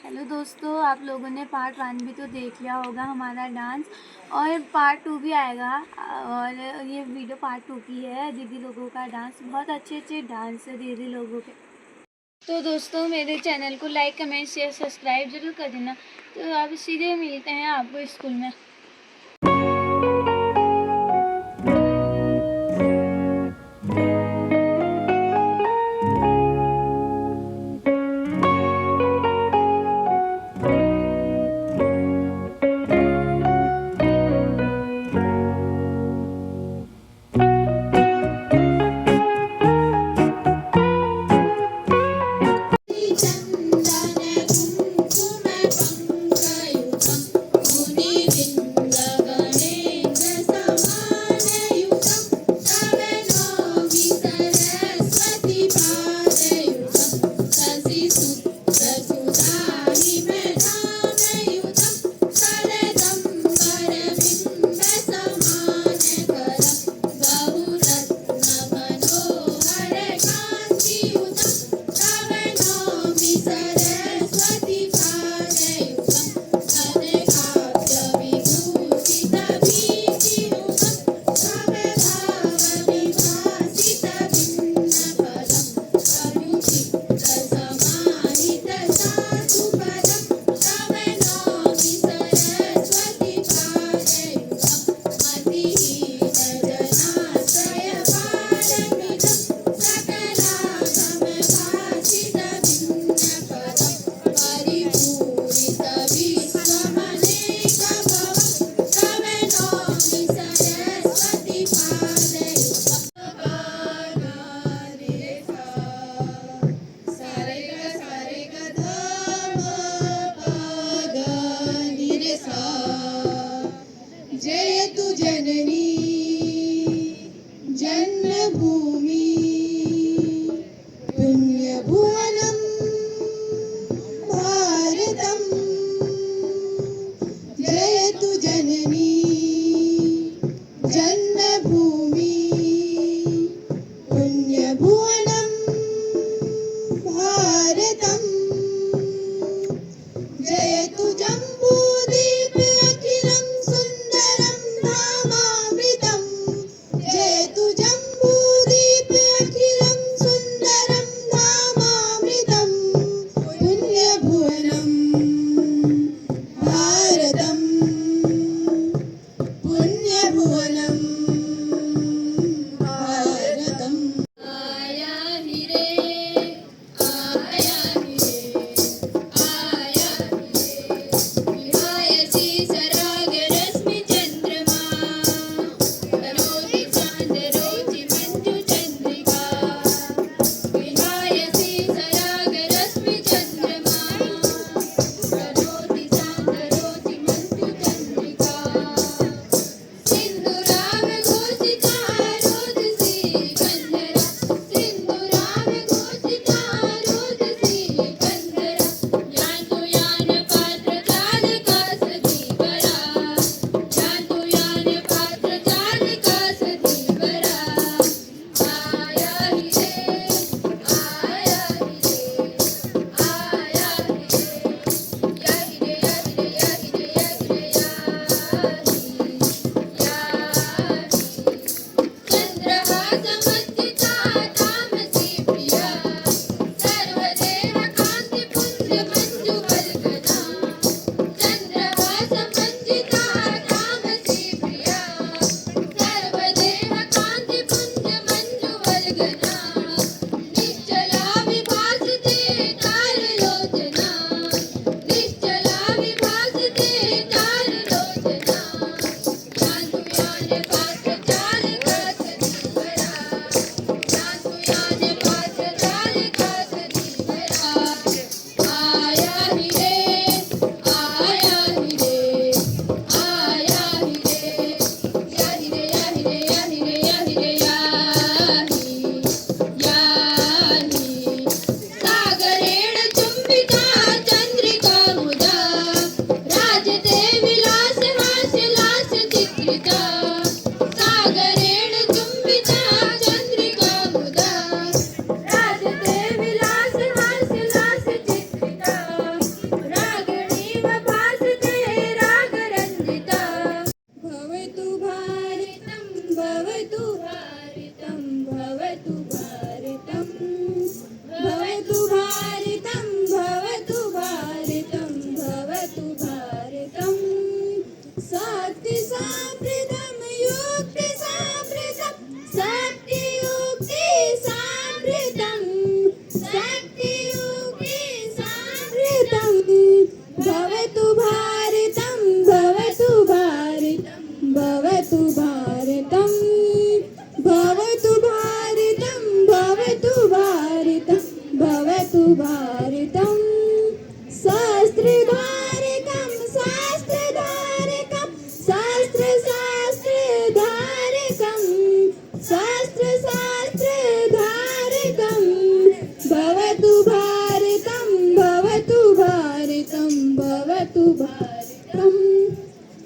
Hello दोस्तों, आप लोगों ने पार्ट 1 भी तो देख लिया होगा हमारा डांस। और पार्ट 2 भी आएगा। और ये वीडियो पार्ट 2 की है। दीदी लोगों का डांस, बहुत अच्छे अच्छे डांस है दीदी लोगों के। तो दोस्तों, मेरे चैनल को लाइक कमेंट शेयर सब्सक्राइब ज़रूर कर देना। तो अब सीधे मिलते हैं आपको स्कूल में। भारतं शास्त्रधारकं शास्त्रधारकं शास्त्रधारकं शास्त्रधारकं भवतु भारतं भवतु भारतं भवतु भारतं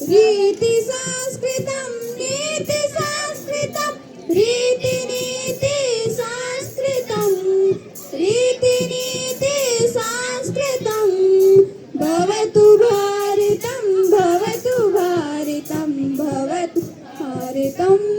रीति संस्कृतं नीति संस्कृतं रीति नीति संस्कृतं रीति नीति संस्कृतं भवतु भारतं भवतु भारतं भवतु भारतम्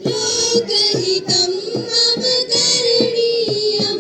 लोकहितम् अवकरणीयम्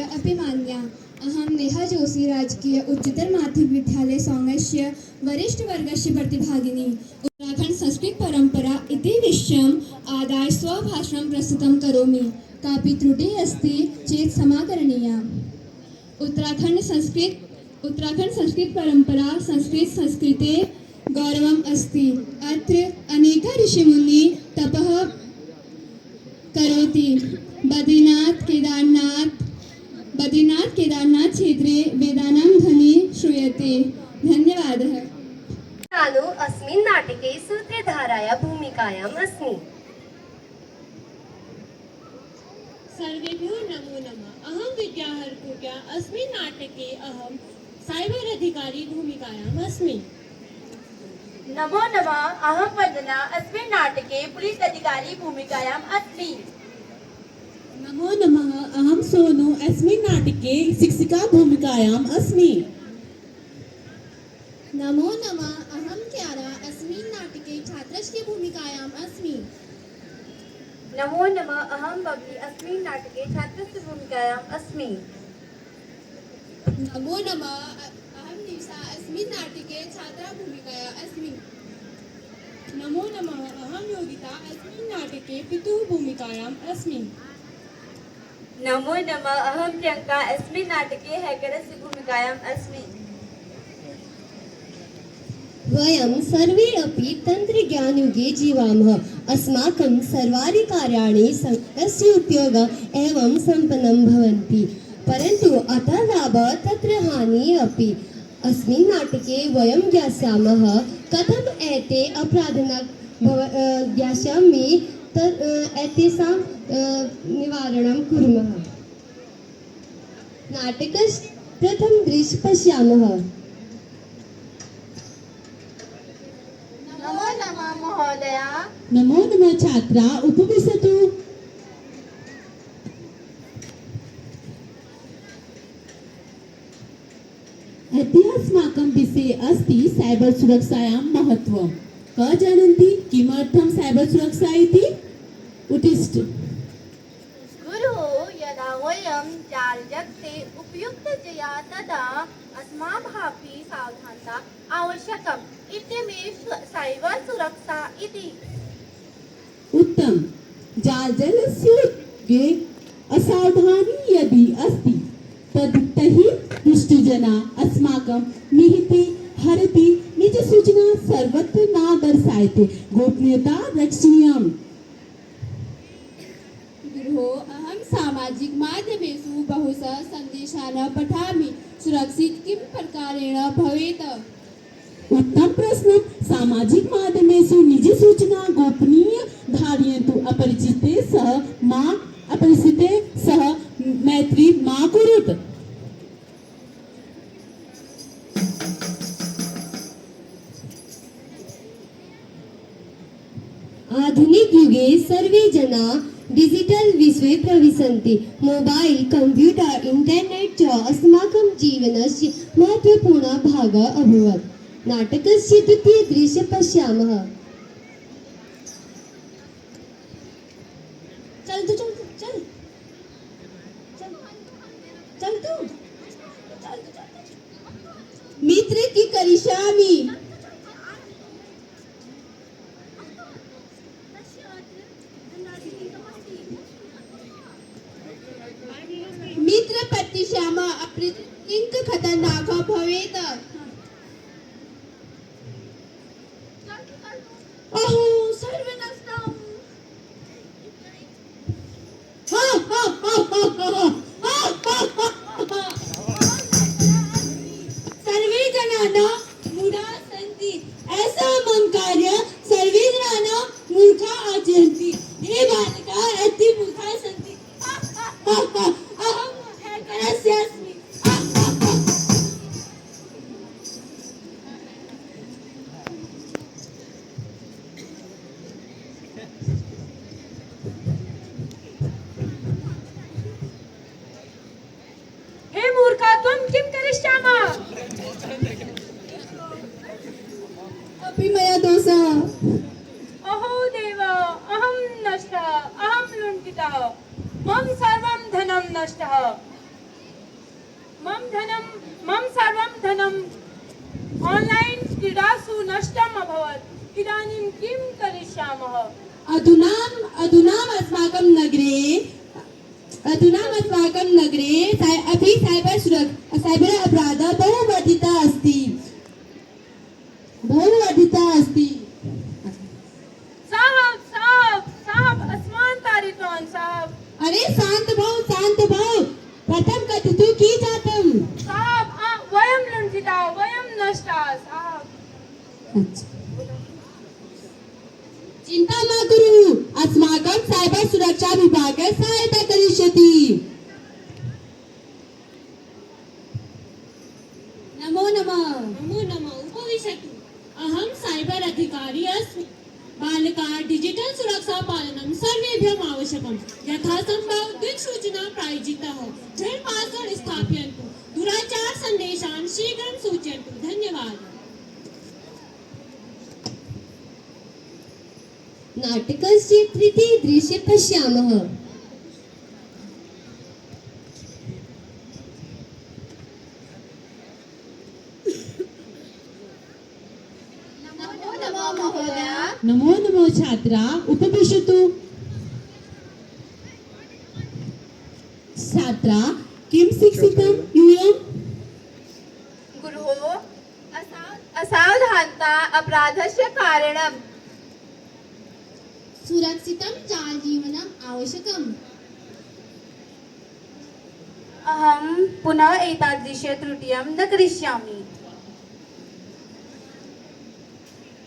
च अपि मान्या। अहं नेहा जोशी राजकीय उच्चतर माध्यमिक विद्यालय सौङ्गस्य वरिष्ठवर्गस्य प्रतिभागिनी। उत्तराखण्ड संस्कृत परंपरा इति विषयम् आदाय स्वभाषणं प्रस्तुतं करोमि। कापि त्रुटिः अस्ति चेत् क्षमा करणीया। उत्तराखण्ड संस्कृत परंपरा संस्कृत संस्कृते गौरवम् अस्ति। अत्र अनेक ऋषिमुनि तपः करोति। बद्रीनाथ केदारनाथ क्षेत्रे वेदानां ध्वनि श्रूयते। धन्यवादः। नानु अस्मिन् नाटके सूत्रधाराया भूमिकायाम् अस्मि। सर्वेभ्यो नमो नमः। अहं विद्याहर्कुट्या। अस्मिन् नाटके अहं साइबर अधिकारी भूमिकायाम् अस्मि। नमो नमः। अहं वन्दना। अस्मिन् नाटके पुलिस अधिकारी भूमिकायाम् अस्मि। नमो नमः। अहं सोनू। अस्मिन् नाटके शिक्षिका भूमिकायाम् अस्मि। नमो नमः। अहं क्यारा। अस्मिन् नाटके छात्रस्य भूमिकायाम् अस्मि। नमो नमः। अहं बबली। अस्मिन् नाटके छात्रस्य भूमिकायाम् अस्मि। नमो नमः। अहं निशा। अस्मिन् नाटके छात्रा भूमिकायाम् अस्मि। नमो नमः। अहं योगिता। अस्मिन् नाटके पितुः भूमिकायाम् अस्मि। नमो नमः। अहं प्रियंका। अस्मिन् नाटके हैकरस्य भूमिकायाम् अस्मि। वयं सर्वे अपि तन्त्रज्ञानयुगे जीवामः। अस्माकं सर्वाणि कार्याणि संस्कृतस्य उपयोगः एवं सम्पन्नं भवन्ति। परन्तु अतः लाभः तत्र हानिः अपि। अस्मिन् नाटके वयं ज्ञास्यामः कथम् एते अपराधाः ज्ञास्यामि एतेषां निवारणं कुर्मः। नाटकस्य प्रथमं दृश्यं पश्यामः। नमो नमः महोदया। नमो नमः छात्रा। उपविशतु। अद्य अस्माकं विषये अस्ति साइबर सुरक्षायां महत्त्वं। क जानन्ति किमर्थं साइबर सुरक्षा इति? उत्तिष्ठ। गुरुः यदा वयं जालजगते उपयुक्ततया तदा अस्माभिः सावधानता आवश्यकम् इत्यमेव साइबर सुरक्षा इति। उत्तम। जालजलस्य उपयोगे असावधानी यदि अस्ति तर्हि दुष्टजनाः अस्माकं निहिते हरति। निजसूचना सर्वत्र न दर्शयते। गोपनीयता रक्षणीयम्। गुरुः अहं सामाजिक माध्यमेषु बहुशः सन्देशान् पठामि। सुरक्षित किं प्रकारेण भवेत्? उत्तम प्रश्न। सामाजिक माध्यमेषु निजसूचना गोपनीय धारयन्तु। अपरिचिते सह मैत्री मा कुरुत। आधुनिक युगे सर्वे जनाः डिजिटल विश्वे प्रविशन्ति। मोबाइल, कंप्यूटर, इंटरनेट च अस्माकं जीवनस्य महत्त्वपूर्णः भागः अभवत्। नाटकस्य द्वितीय दृश्यं पश्यामः। चल तू चल चल चल तू मित्र की करिष्यामि। मित्र प्रतिश्यामा अप्रतिंक खतरनाक भवेत्। अहो सर्वनष्टम्। सर्वे जनाः मूढाः सन्ति। असमं कार्य सर्वे जनाः मूर्खाः आचरन्ति। हे बालकाः अति मूर्खाः सन्ति। अहं हैकरस्य अस्मि। हे मूर्खा त्वं किं करिष्यामः? अपि मया दोषः। अहो देव, अहं नष्टः, अहं लुण्ठितः, मम सर्वं धनं नष्टः। मम सर्वं धनम् ऑनलाइन क्रीडासु नष्टम् अभवत् इदानीं किं करिष्यामः अधुनाम् अस्माकं नगरे अपि साइबर अपराधः बहुवर्धिता अस्ति साहब आसमान तारितवान् साहब अरे शांत भव प्रथम कथितु की जातम् साहब वयं लुण्ठिता वयं नष्टा साहब चिंता मा कुरु अस्माकं सायबर सुरक्षा विभागः सहायता करिष्यति नमो नमः उपविशतु अहं साइबर अधिकारी अस्मि बालकाः डिजिटल सुरक्षा पालनं सर्वेभ्यः आवश्यकं यथा सम्भव दिक्सूचना प्रायोजितः झट् पास्वर्ड् स्थापयन्तु दुराचार सन्देशान् शीघ्रं सूचयन्तु धन्यवादः नाटकस्य तृतीय दृश्ये पश्यामः नमो नमो छात्रा उपविशतु छात्रा किं शिक्षितं यूयम् गुरुः असावधानता अपराधस्य कारणम् सुरक्षितं जालजीवनम् आवश्यकम् अहं पुनः एतादृश त्रुटिं न करिष्यामि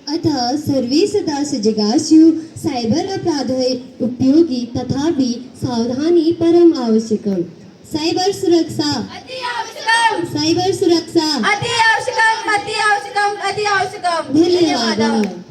अतः सर्वे सदा सजगा स्युः साइबर अपराधः उपयोगी तथापि सावधानी परम आवश्यकम् साइबर सुरक्षा अति आवश्यकम् साइबर सुरक्षा अति आवश्यकम् धन्यवादः